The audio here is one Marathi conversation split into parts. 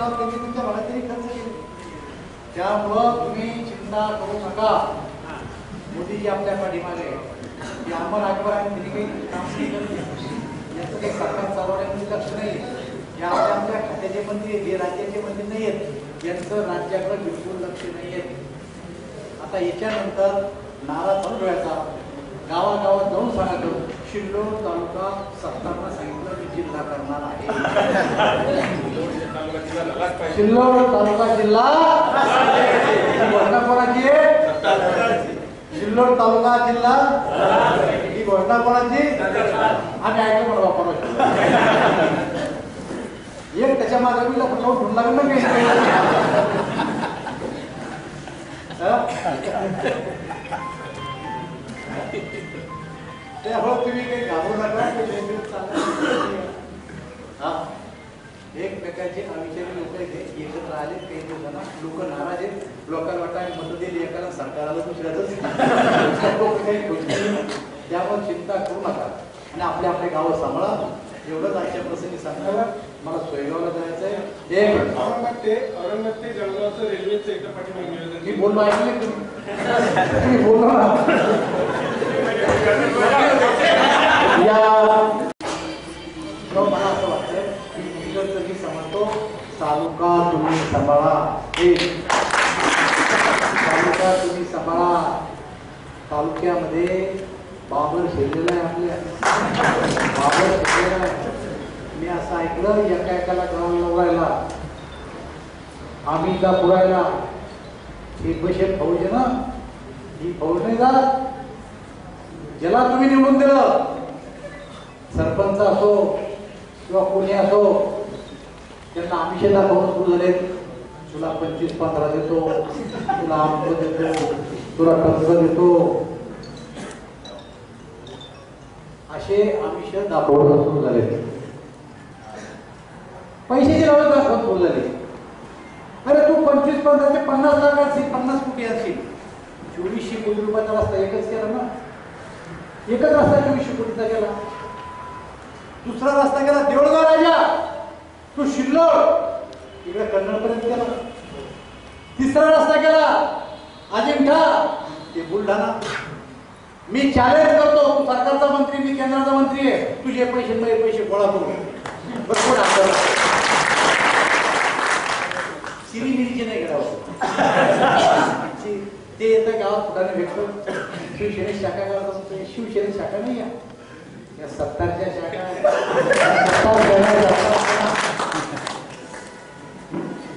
नाव त्यांनी तुमच्या भागात तरी खर्च केले. त्यामुळं तुम्ही चिंता करू नका. मोदीजी आपल्या पाठीमागे की अमर अकबर आणि तिने काही काम केलं याचं काही सरकार चालवण्यामध्ये लक्ष नाही. या आपल्या खात्याचे मंत्री आहेत, हे राज्याचे मंत्री नाही आहेत, यांचं राज्याकडे बिलकुल लक्ष नाही आहे. आता याच्यानंतर नारा चालू ठेवायचा, गावागावात जाऊन सांगायचं शिल्लोड तालुका सरकारनं सांगितलं की जिल्हा करणार आहे. शिल्लोड तालुका जिल्हा घोषणा कोणाची आहे? शिल्लोड तालुका जिल्हा ही घोषणा कोणाची? आम्ही ऐकलं म्हणून वापरतो. एक त्याच्या मागे मी लपटवून ठेवून लागेल ना त्यामुळे तुम्ही काही घाबरू नका. एक प्रकारचे अविचारी लोक एकत्र आले, काही दिवसांना लोक नाराज आहेत, लोकांना वाटतं मत दिली एकाला सरकारला दुसऱ्याच. त्यामुळे चिंता करू नका आणि आपले आपले गावं सांभाळा. एवढंच आजच्या प्रसंगी सांगणार. मला सोयगावला जायचंय. औरंगाबाद ते जळगावचं रेल्वेचं एका पाठीमागे मी बोललो ऐकले तुम्ही बोललो मला असं वाटतं की समजतो तालुका तुम्ही सांभाळा. तालुका तुम्ही सांभाळा. तालुक्यामध्ये बाबर शिरलेला आहे. आपल्या बाबर शिरलेला आहे. मी असं ऐकलं एका एकाला ग्राउंड लावायला आम्ही का पुरायला ही बशेत फौज आहे ना, ही फौज नाही जात. ज्याला तुम्ही निवडून दिलं, सरपंच असो किंवा कोणी असो, त्यांना आमिषे दाखवून सुरू झाले. तुला 25-15 देतो, तुला आमचं देतो, तुला टंक देतो, असे आमिष दाखवून सुरू झाले. पैशाची लावत दाखवून सुरू झाले. अरे तू 25-15 ते 50 लाख असतील, 50 कोटी असतील, 2400 कोटी रुपयाचा रस्ता एकच केला ना. एकच रस्ता 2400 कोटीचा केला. दुसरा रस्ता केला देऊळगाव राजा, तू शिल्लोड इकडे कन्नडपर्यंत केला. तिसरा रस्ता केला अजिंठा ते बुलढाणा. मी चॅलेंज करतो, तू सरकारचा मंत्री, मी केंद्राचा मंत्री आहे, तुझे पैसे माझे पैसे गोळा करू. सिरीमिरीचे नाही करावं. ते येतं गावात फुटाने भेटतो. शिवसेने शाखा गावात असतो. शिवसेने शाखा नाही या सत्तारच्या शाखा.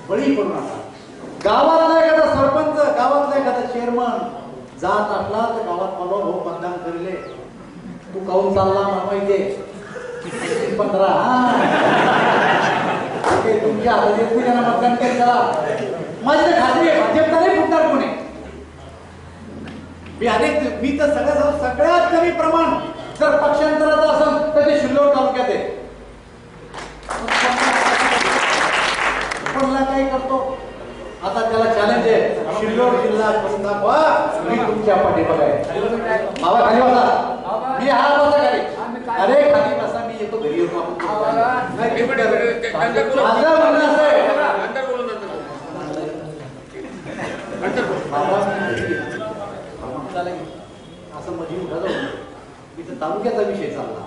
बळी पडू नका. गावातला एखादा सरपंच, गावातला एखादा चेअरमन जात असला तर गावात मला हो मतदान करेल, तू काहून चालला मला माहितीये 15 तुमच्या हातात येत त्यांना मतदान केलं. माझी तर खात्री आहे भाजपचा नाही फुटणार कोणी. मी तर सगळ्यात कमी प्रमाण जर पक्षांतराचं असेल तर ते शिल्लोड तालुक्यात आहे. पण काय करतो आता, त्याला चॅलेंज आहे, शिल्लोड जिल्हा करून दाखवा, मी तुमच्या पाठीमागे आहे. बाबा खाली बसा, मी हा बसा खाली. अरे खाली बसा, मी येतो घरी येतो. असं मध्ये उठा जाऊ, इथं तालुक्याचा विषय चालला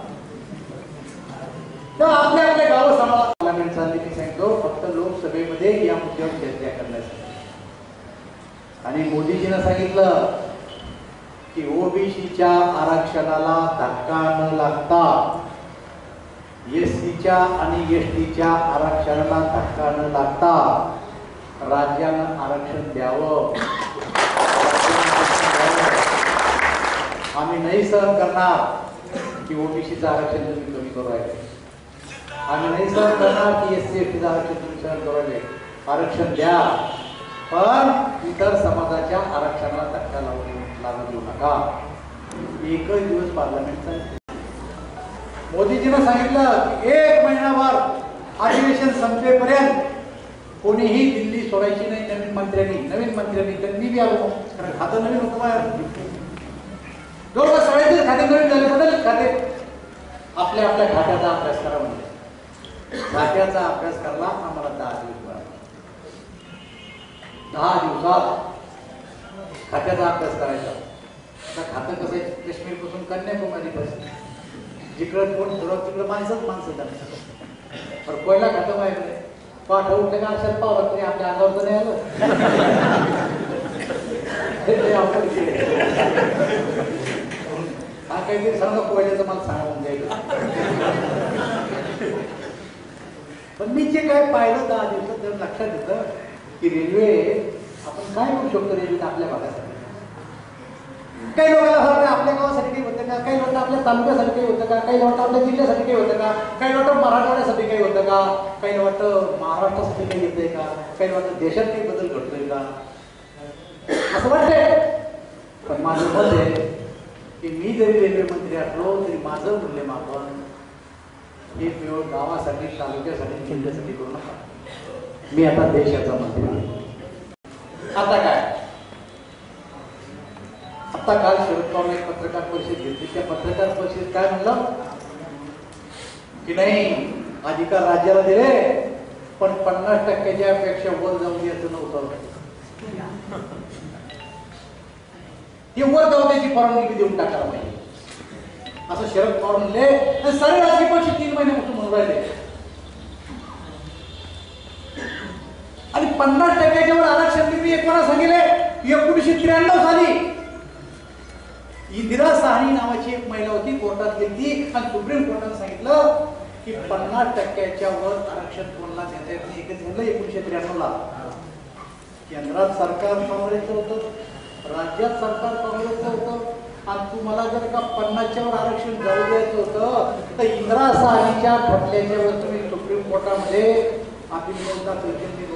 तर आपल्या आपल्या गावं सांभाळा. पार्लमेंट चालली मी सांगतो फक्त लोकसभेमध्ये या मुद्द्यावर चर्चा करण्यासाठी. आणि मोदीजीनं सांगितलं की ओबीसीच्या आरक्षणाला धक्का न लागता एससीच्या आणि एसटीच्या आरक्षणाला धक्का न लागता राज्यानं आरक्षण द्यावं. आम्ही नाही सहन करणार की ओबीसीचं आरक्षण तुम्ही कमी करू राहिले. आम्ही नाही सहन करणार की एससी एसटीचं आरक्षण तुम्ही सहन करू राहिले. आरक्षण द्या, पण इतर समाजाच्या आरक्षणाला धक्का लागू देऊ नका. एकच दिवस पार्लमेंट चालते. मोदीजीनं सांगितलं की 1 महिनाभर अधिवेशन संपेपर्यंत कोणीही दिल्ली सोडायची नाही. नवीन मंत्र्यांनी त्यांनी बी आलो, कारण खातं नवीन होतं बाहेर. दोन सगळ्यांचे खाते नवीन झाले, बदल खाते. आपल्या आपल्या खात्याचा अभ्यास करा म्हणजे खात्याचा अभ्यास करला आम्हाला 10 दिवस. 10 दिवसात खात्याचा अभ्यास करायचा. आता खातं कसं आहे, काश्मीर पासून कन्याकुमारी पर्यंत जिकडं कोण ठरवत तिकडं माणसंच त्यांना. पण पहिला खातं माहिती नाही, पाठ उठले का अशात पावलं तरी आपल्या अंगावर तर नाही आलं. हा काहीतरी सांगा पहिल्याचं मला सांगा म्हणजे. पण मी जे काय पाहिलं 10 दिवसात तर लक्षात येतं की रेल्वे आपण काय करू शकतो रेल्वेत आपल्या भागासाठी. काही लोकांना असं आपल्या गावासाठी काही होतं का, काही लोक आपल्या तालुक्यासाठी काही होतं का, काही लोक आपल्या जिल्ह्यासाठी काही होतं का, काही लोक मराठवाड्यासाठी काही होतं का, काही वाटतं महाराष्ट्रासाठी काही येतंय का, काही वाटतं देशात काही बदल घडतोय का, असं वाटतंय. पण माझं मत आहे की मी जरी रेल्वे मंत्री असलो तरी माझं मूल्यमापन हे केवळ गावासाठी, तालुक्यासाठी, जिल्ह्यासाठी करू नका. मी आता देशाचा मंत्री आहे. आता काय, आता काल शरद पवार एक पत्रकार परिषद घेतली. त्या पत्रकार परिषदेत काय म्हणलं की नाही अधिकार राज्याला दिले पण 50% पेक्षा वर जाऊ द्यायचं नव्हतं. ते वर जाऊ द्यायची परवानगी देऊन टाकायला पाहिजे असं शरद पवार म्हणले. सारे राजकीय पक्ष 3 महिन्यापासून म्हणून राहिले. आणि 50% वर आरक्षण मी कोणा सांगितले 1993 साली इंदिरा साहनी नावाची एक महिला होती, कोर्टात गेली आणि सुप्रीम कोर्टाने सांगितलं की 50% वर आरक्षण कोणाला देता येत नाही. एकच झालं 1993 ला. केंद्रात सरकार काँग्रेसचं होतं, राज्यात सरकार काँग्रेसचं होतं आणि तुम्हाला जर का 50च्या वर आरक्षण जाऊ द्यायचं होतं तर इंदिरा साहनीच्या खटल्याच्या वर तुम्ही सुप्रीम कोर्टामध्ये अपील दाखल केली,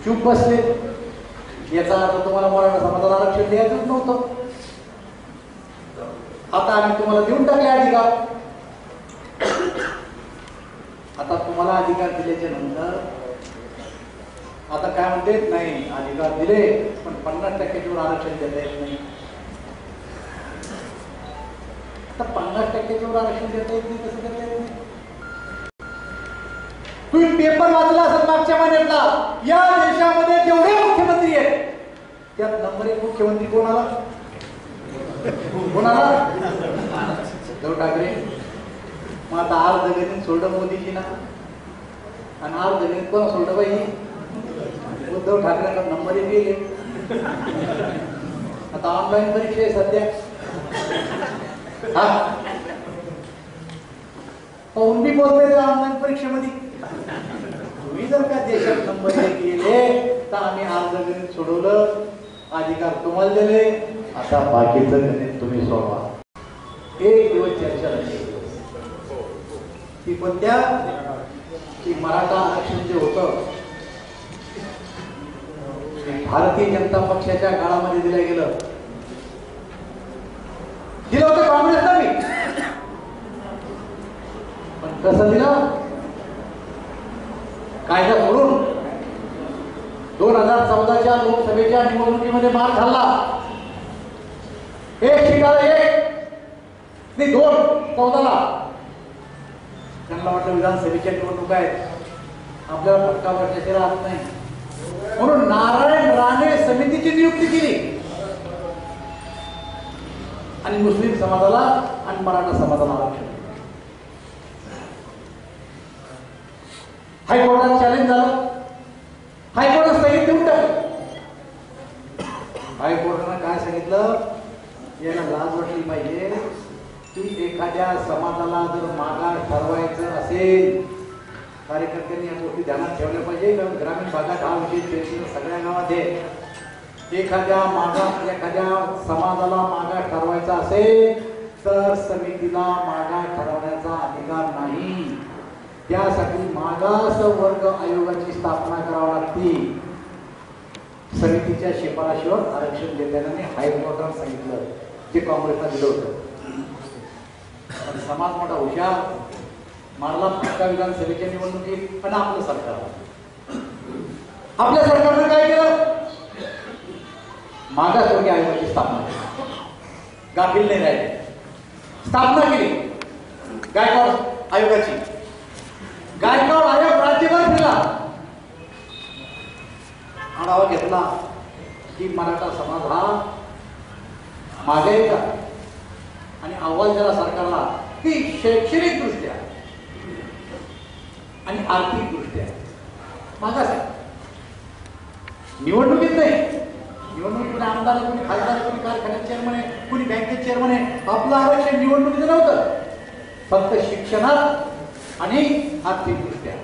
चूप बसले. याचा अर्थ तुम्हाला मराठा समाजाला आरक्षण द्यायचंच नव्हतं. आता आम्ही तुम्हाला देऊन टाकले अधिकार. आता तुम्हाला अधिकार दिल्याच्या नंतर आता काय म्हणते, नाही अधिकार दिले पण 50% वर आरक्षण देता येत नाही. आता 50% वर आरक्षण देता येत नाही, कसं देता येत नाही? तुम्ही पेपर वाचला असेल मागच्या महिन्यातला, या देशामध्ये जेवढे मुख्यमंत्री आहेत त्यात नंबर 1 मुख्यमंत्री कोणाला उद्धव ठाकरे. मग आता अर्ध गणित सोडलं मोदीजी ना, आणि अर्ध गणित कोण सोडलं बाई, उद्धव ठाकरेंना नंबर 1 गेले. आता ऑनलाईन परीक्षा आहे सध्या. हा पाहून बी बोलतोय ऑनलाईन परीक्षेमध्ये. तुम्ही जर का देशात नंबर 1 गेले तर आम्ही अर्ध गणित सोडवलं, अधिकार तुम्हाला दिले, आता बाकीचं गणित तुम्ही सोडवा. एक दिवस चर्चा झाली ती कोणत्या की मराठा आरक्षण जे होतं भारतीय जनता पक्षाच्या काळामध्ये दिलं गेलं, दिलं होतं काँग्रेसला मी. पण कसं दिलं, कायदा सोडून 2014च्या लोकसभेच्या निवडणुकीमध्ये मार खाल्ला. 1 सीटाला 1 नाही 2 14ला. त्यांना वाटलं विधानसभेच्या निवडणूक आहेत आपल्याला फटका बसल्याचे राहत नाही, म्हणून नारायण राणे समितीची नियुक्ती केली आणि मुस्लिम समाजाला आणि मराठा समाजाला आरक्षण. हायकोर्टात चॅलेंज झालं, हायकोर्टात स्थगित देऊन टाकलं. हायकोर्टानं काय सांगितलं, याला लाज वाटली पाहिजे की एखाद्या समाजाला जर मागास ठरवायचं असेल, कार्यकर्त्यांनी या गोष्टी ध्यानात ठेवल्या पाहिजे. कारण ग्रामीण भागात हा विषय सगळ्या गावात आहे. एखाद्या समाजाला मागास ठरवायचा असेल तर समितीला मागास ठरवण्याचा अधिकार नाही. त्यासाठी मागास वर्ग आयोगाची स्थापना करावी लागते. समितीच्या शिफारशीवर आरक्षण देताना हायकोर्टाने सांगितलं, जे काँग्रेसला दिलं होतं. पण समाज मोठा हुशार मारला फटका विधानसभेच्या निवडणुकीत. आणि आपलं सरकार, आपल्या सरकारनं काय केलं, मागासवर्गीय आयोगाची स्थापना केली. गाफील नाही राहिले, स्थापना केली गायकवाड आयोगाची. गायकवाड आयोग राज्यभर फिरला आढावा घेतला की मराठा समाज हा मागे आहे का, आणि अहवाल दिला सरकारला की शैक्षणिक दृष्ट्या आणि आर्थिक दृष्ट्या मागास आहे. निवडणुकीत नाही, निवडणुकीत कोणी आमदार, कोणी खासदार, कोणी कारखान्यात चेअरमन आहे, कोणी बँकेत चेअरमन आहे. आपलं आरक्षण निवडणुकीत नव्हतं, फक्त शिक्षणात आणि आर्थिक दृष्ट्या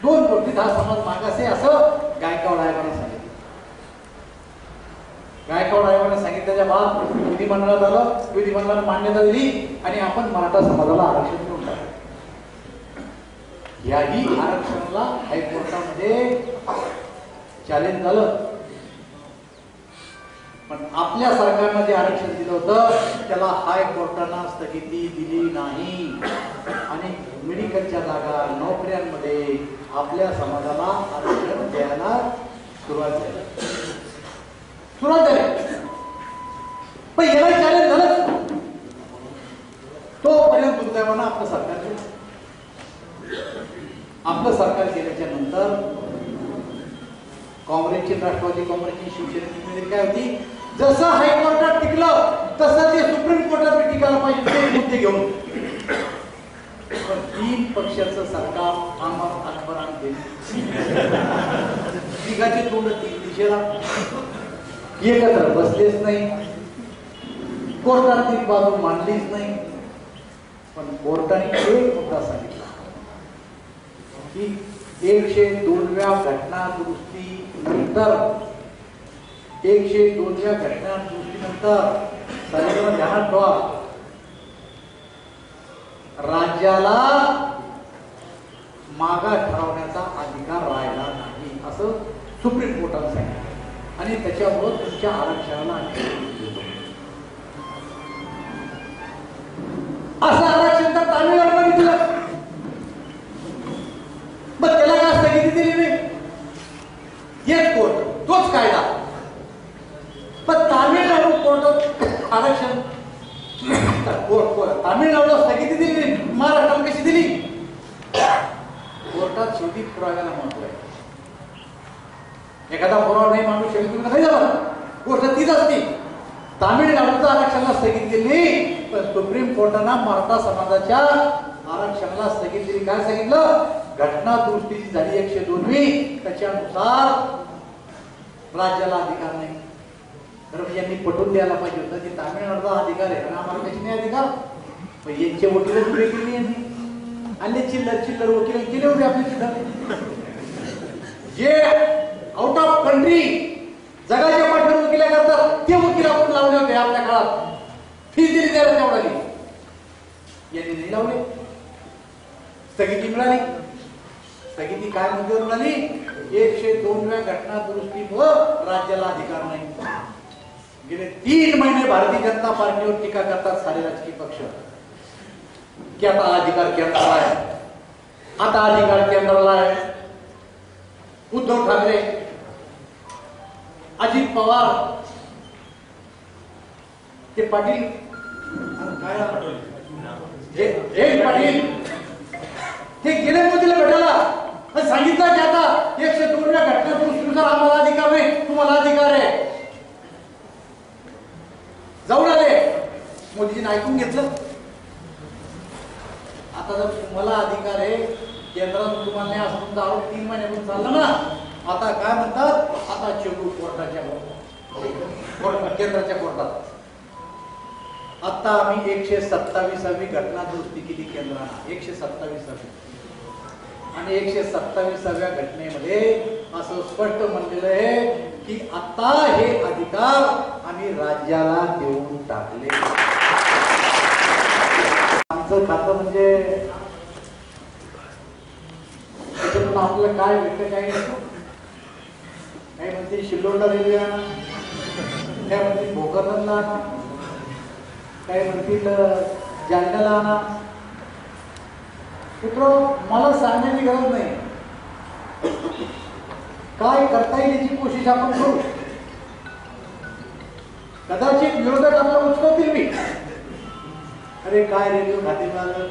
दोन गोष्टीत हा समाज मागास आहे असं गायकवाड आयोगाने सांगितलं. गायकवाड आयोगाने सांगितल्याच्या बाद विधिमंडळात आलं, विधिमंडळाने मान्यता दिली आणि आपण मराठा समाजाला आरक्षण देऊन टाकलं. याही आरक्षणाला हायकोर्टामध्ये चॅलेंज झालं, पण आपल्या सरकारनं जे आरक्षण दिलं होतं त्याला हायकोर्टानं स्थगिती दिली नाही आणि मेडिकलच्या जागा, नोकऱ्यांमध्ये आपल्या समाजाला आरक्षण द्यायला सुरुवात झाली. पण याला चॅलेंज झालं. तोपर्यंत दुर्दैवानं आपलं सरकार गेल्याच्या नंतर काँग्रेसची, राष्ट्रवादी काँग्रेसची, शिवसेनेची काय होती, जसं हायकोर्टात टिकलं तसं ते सुप्रीम कोर्टात टिकायला पाहिजे ते मुद्दे घेऊन. पण तीन पक्षाचं सरकार आंबरान तिघाचे तोंड तीन दिशेला, एकत्र बसलेच नाही, कोर्टात ती बाजू मांडलीच नाही. पण कोर्टाने एक मुद्दा सांगितला की 102व्या घटना दुरुस्ती नंतर 102व्या घटना दुरुस्तीनंतर सगळ्यांना ध्यानात ठेवा, राज्याला मागास ठरवण्याचा अधिकार राहिला नाही असं सुप्रीम कोर्टाने सांगितलं. आणि त्याच्यामुळे तुमच्या आरक्षणाला असं आरक्षण तर तामिळनाडूला दिलं, मग त्याला काय स्थगिती दिली नाही. एक कोर्ट तोच कायदा, पण तामिळनाडू कोर्टात आरक्षण तामिळनाडूला स्थगिती दिली, महाराष्ट्राला कशी दिली. कोर्टात शेवटी पुराव्याला महत्व आहे. एखादा पुरावा नाही माणूस शेवटी नाही झाला, गोष्ट तीच असती. तामिळनाडूचं आरक्षणाला स्थगिती दिली, पण सुप्रीम कोर्टानं मराठा समाजाच्या आरक्षणाला स्थगिती दिली. काय सांगितलं, घटना दुरुस्ती झाली 102वी, त्याच्यानुसार राज्याला अधिकार नाही. तर यांनी पटवून द्यायला पाहिजे होतं की तामिळनाडूचा अधिकार आहे आणि आम्हाला कशी नाही अधिकार. पण यांचे वकील पुढे केली यांनी, आणि चिल्लर वकील केले होते आपले सुद्धा, जे आउट ऑफ कंट्री जगाच्या पाठीवर वकिला करतात ते वकील आपण लावले होते आपल्या काळात, फी दिली त्याला तेवढाली. यांनी नाही लावले, स्थगिती मिळाली. स्थगिती काय मुद्द्यावर मिळाली, 102व्या घटना दुरुस्तीमुळं राज्याला अधिकार नाही. गेले 3 महिने भारतीय जनता पार्टीवर टीका करतात सारे राजकीय पक्ष की आता अधिकार केंद्राला आहे, आता अधिकार केंद्राला आहे. उद्धव ठाकरे, अजित पवार, ते पाटील काय पाटील हे गेले मोदीला भेटायला सांगितलं की आता 102व्या घटना दुरुस्तीनुसार आम्हाला अधिकार नाही, तुम्हाला अधिकार आहे. जाऊन आले, मोदीजीने ऐकून घेतलं. आता जर तुम्हाला अधिकार आहे, केंद्रात तुम्हाला नाही असं तुमचा आरोप 3 महिन्यापासून चालला ना, आता काय म्हणतात, आता चेडू कोर्टाच्या केंद्राच्या कोर्टात. आता आम्ही 127वी घटना दुरुस्ती केली केंद्राने, 127वी, आणि 127व्या घटनेमध्ये असं स्पष्ट म्हणलेलं आहे की आता हे अधिकार आम्ही राज्याला देऊन टाकले. आमचं खातं म्हणजे त्याच्यातून आपलं काय भेटतं, काय म्हणते शिल्लोडला रेल्वे आणा, काय म्हणते भोकरदनला आणा, काय म्हणतील जालन्याला आणा. मित्र, मला सांगण्याची गरज नाही, काय करता येईल याची कोशिश आपण करू. कदाचित विरोधक आपल्याला उचलवतील मी, अरे काय रेल्वे खाते मिळालं,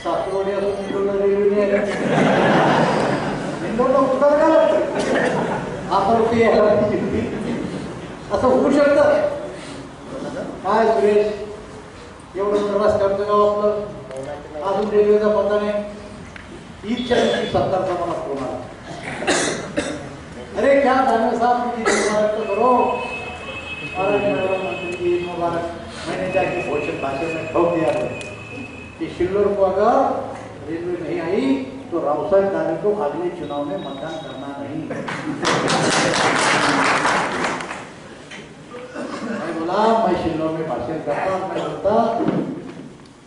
सासवडी असून इंदोरला रेल्वे नाही आलं, इंदोरला उचलायला काय लागतं. आता रुपये यायला पाहिजे होती. असं होऊ शकतं काय सुरेश? एवढं रस्त्यावरचं गाव आपलं, अजून रेल्वेचा पत्ता नाही. ईदच्या दिवशी 70चा मला फोन आला. अरे क्या जाने साहब मुझे मुबारक तो करो. अरे मंत्री की ईद मुबारक. मैंने जाके घोषित भाषण में ठोक दिया कि शिल्लोर को अगर रेलवे नहीं आई तो रावसाहेब दानवे को अगले चुनाव में मतदान करना नहीं. मैं बोला मैं शिल्लोर में भाषण करता. मैं बोलता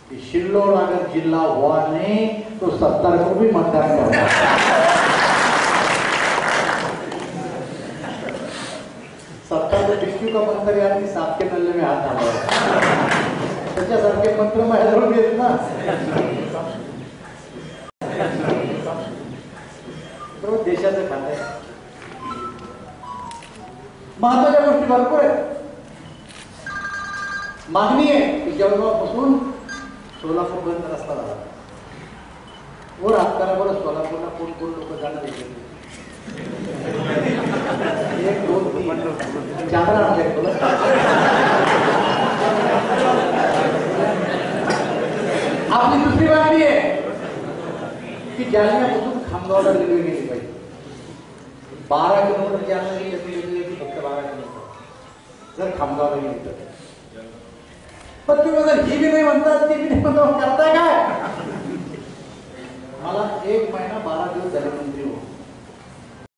कि शिल्लोर अगर जिला हुआ नहीं तो 70 को भी मतदान करना. सत्ता तो टिक्यू का मंत्री आदमी सांप के नल्ले में हाथ डाला. त्याच्यासारखे मंत्र माझ्याजवळ घेत ना. बरोबर देशाचं खातं आहे. महत्वाच्या गोष्टी भरपूर आहेत. मागणी आहे की जळगावपासून सोलापूर पर्यंत रस्ता झाला. वर हात करा बरं, सोलापूरला कोण कोण लोक जाणार आहे? 1 2 3 4 आपली दुसरी मागणी आहे की जालन्यापासून खामगावला रेल्वे गेली पाहिजे. 12 किलोमीटर जालना गेली फक्त 12 किलोमीटर जर खामगावला गेली तर. पण तुम्ही जर ही बी नाही म्हणतात ती बी नाही म्हणतात, करताय काय? मला 1 महिना 12 दिवस झाले